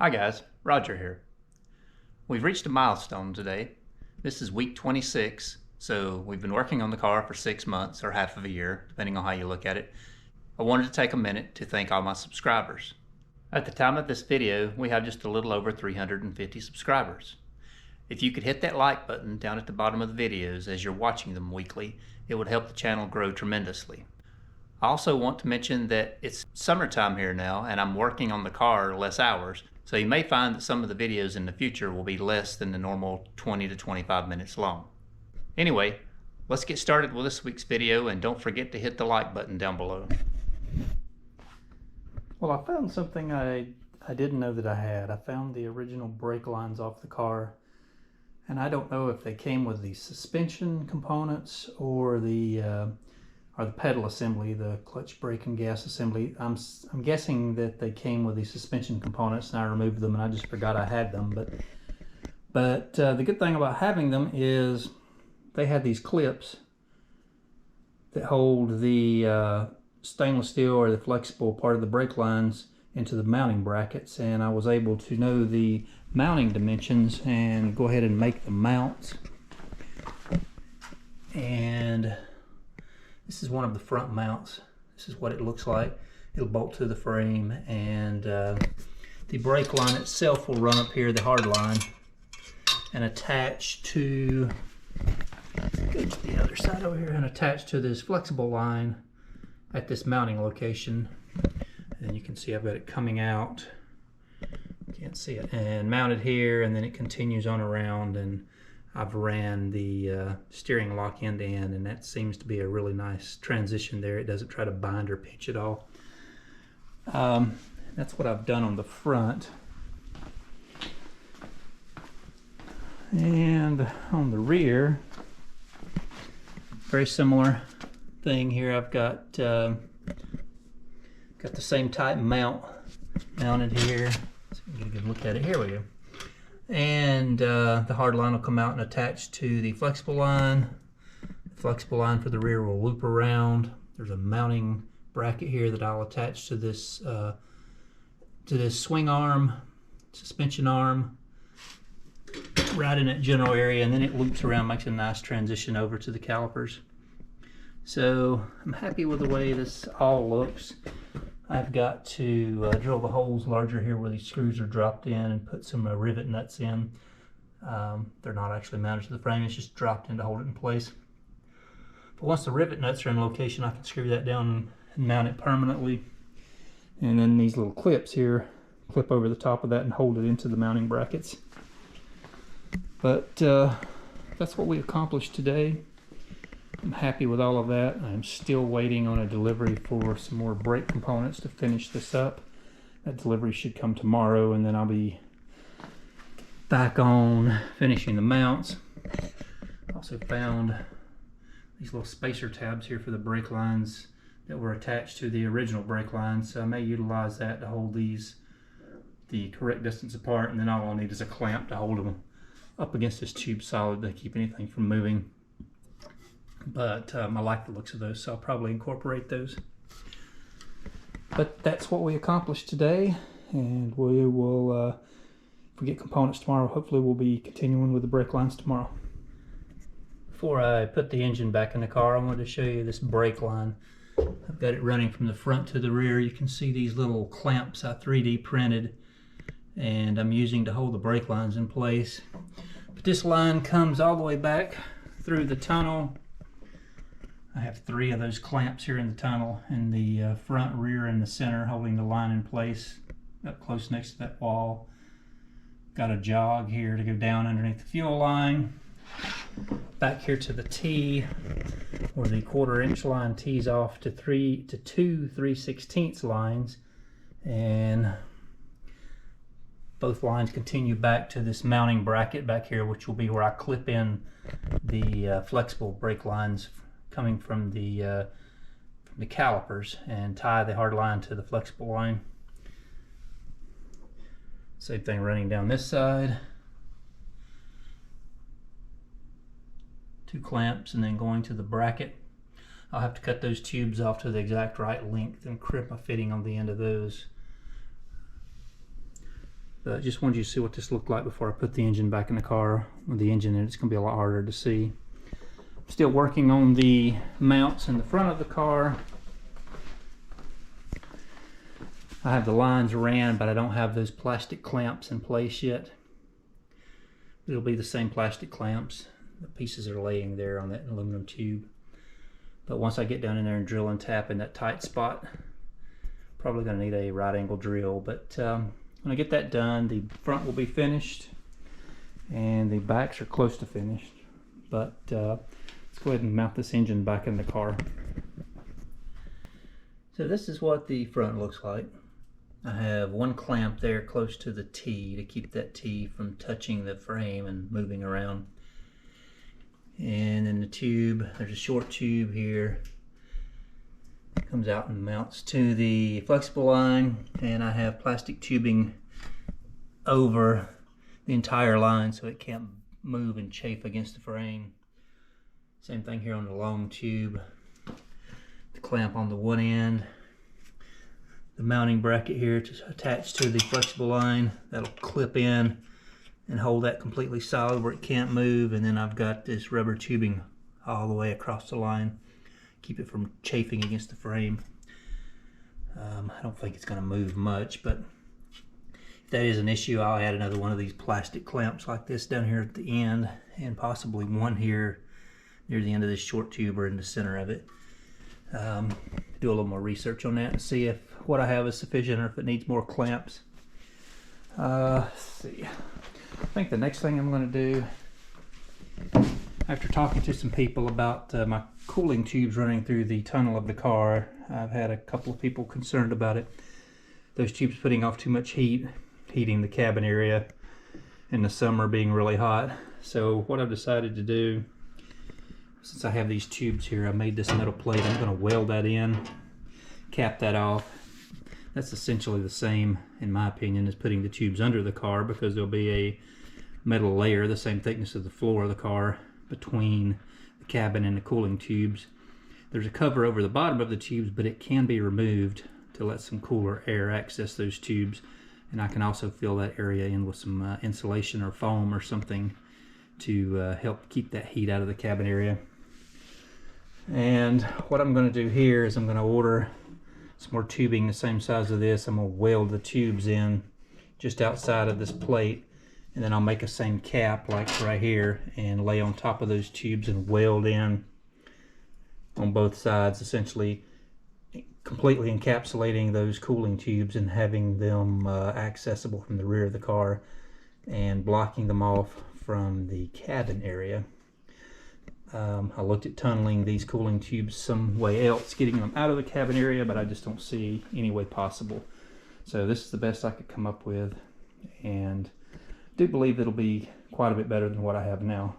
Hi guys, Roger here. We've reached a milestone today. This is week 26, so we've been working on the car for 6 months or half of a year, depending on how you look at it. I wanted to take a minute to thank all my subscribers. At the time of this video, we have just a little over 350 subscribers. If you could hit that like button down at the bottom of the videos as you're watching them weekly, it would help the channel grow tremendously. I also want to mention that it's summertime here now and I'm working on the car less hours, so you may find that some of the videos in the future will be less than the normal 20 to 25 minutes long. Anyway, let's get started with this week's video, and don't forget to hit the like button down below. Well, I found something I didn't know that I had. I found the original brake lines off the car, and I don't know if they came with the suspension components or the pedal assembly, the clutch, brake, and gas assembly. I'm guessing that they came with the suspension components, and I removed them, and I just forgot I had them. But the good thing about having them is they had these clips that hold the stainless steel or the flexible part of the brake lines into the mounting brackets, and I was able to know the mounting dimensions and go ahead and make the mounts. And this is one of the front mounts. This is what it looks like. It'll bolt to the frame, and the brake line itself will run up here, the hard line, and attach to, go to the other side over here, and attach to this flexible line at this mounting location. And you can see I've got it coming out, can't see it, and mounted here, and then it continues on around, and I've ran the steering lock end to end, and that seems to be a really nice transition there. It doesn't try to bind or pinch at all. That's what I've done on the front. And on the rear, very similar thing here. I've got the same type mount mounted here. So you can get a good look at it. Here we go. And the hard line will come out and attach to the flexible line. The flexible line for the rear will loop around. There's a mounting bracket here that I'll attach to this swing arm, suspension arm, right in that general area, and then it loops around, makes a nice transition over to the calipers. So I'm happy with the way this all looks. I've got to drill the holes larger here where these screws are dropped in and put some rivet nuts in. They're not actually mounted to the frame, it's just dropped in to hold it in place. But once the rivet nuts are in location, I can screw that down and mount it permanently. And then these little clips here clip over the top of that and hold it into the mounting brackets. But that's what we accomplished today. I'm happy with all of that. I'm still waiting on a delivery for some more brake components to finish this up. That delivery should come tomorrow, and then I'll be back on finishing the mounts. Also found these little spacer tabs here for the brake lines that were attached to the original brake lines, so I may utilize that to hold these the correct distance apart, and then all I'll need is a clamp to hold them up against this tube solid to keep anything from moving. But I like the looks of those, so I'll probably incorporate those. But that's what we accomplished today, and we will, if we get components tomorrow, hopefully we'll be continuing with the brake lines tomorrow. Before I put the engine back in the car, I wanted to show you this brake line. I've got it running from the front to the rear. You can see these little clamps I 3D printed, and I'm using to hold the brake lines in place. But this line comes all the way back through the tunnel. I have 3 of those clamps here in the tunnel, in the front, rear, and the center, holding the line in place up close next to that wall. Got a jog here to go down underneath the fuel line. Back here to the T, where the 1/4 inch line tees off to 2 3/16 lines, and both lines continue back to this mounting bracket back here, which will be where I clip in the flexible brake lines coming from the calipers, and tie the hard line to the flexible line. Same thing running down this side. 2 clamps, and then going to the bracket. I'll have to cut those tubes off to the exact right length and crimp a fitting on the end of those. But just wanted you to see what this looked like before I put the engine back in the car. With the engine in, it's going to be a lot harder to see. I'm still working on the mounts in the front of the car. I have the lines ran, but I don't have those plastic clamps in place yet. It'll be the same plastic clamps. The pieces are laying there on that aluminum tube. But once I get down in there and drill and tap in that tight spot, probably going to need a right angle drill. But when I get that done, the front will be finished and the backs are close to finished. But let's go ahead and mount this engine back in the car. So this is what the front looks like. I have one clamp there close to the T to keep that T from touching the frame and moving around. And then the tube, there's a short tube here. Comes out and mounts to the flexible line, and I have plastic tubing over the entire line so it can't move and chafe against the frame. Same thing here on the long tube. The clamp on the one end. The mounting bracket here to attach to the flexible line. That'll clip in and hold that completely solid where it can't move. And then I've got this rubber tubing all the way across the line. Keep it from chafing against the frame. I don't think it's going to move much, but if that is an issue, I'll add another one of these plastic clamps like this down here at the end, and possibly one here near the end of this short tube or in the center of it. Do a little more research on that and see if what I have is sufficient or if it needs more clamps. Let's see. I think the next thing I'm going to do, after talking to some people about my cooling tubes running through the tunnel of the car, I've had a couple of people concerned about it. Those tubes putting off too much heat, heating the cabin area in the summer being really hot. So what I've decided to do, since I have these tubes here, I made this metal plate. I'm going to weld that in, cap that off. That's essentially the same, in my opinion, as putting the tubes under the car, because there'll be a metal layer the same thickness of the floor of the car between the cabin and the cooling tubes. There's a cover over the bottom of the tubes, but it can be removed to let some cooler air access those tubes. And I can also fill that area in with some insulation or foam or something to help keep that heat out of the cabin area. And what I'm going to do here is I'm going to order some more tubing the same size of this. I'm going to weld the tubes in just outside of this plate, and then I'll make a same cap like right here and lay on top of those tubes and weld in on both sides, essentially completely encapsulating those cooling tubes and having them accessible from the rear of the car and blocking them off from the cabin area. I looked at tunneling these cooling tubes some way else, getting them out of the cabin area, but I just don't see any way possible. So this is the best I could come up with, and I do believe it'll be quite a bit better than what I have now.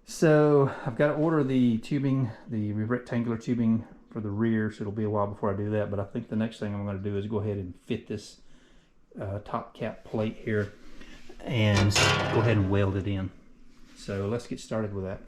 So I've got to order the tubing, the rectangular tubing for the rear, so it'll be a while before I do that, but I think the next thing I'm going to do is go ahead and fit this top cap plate here and go ahead and weld it in. So let's get started with that.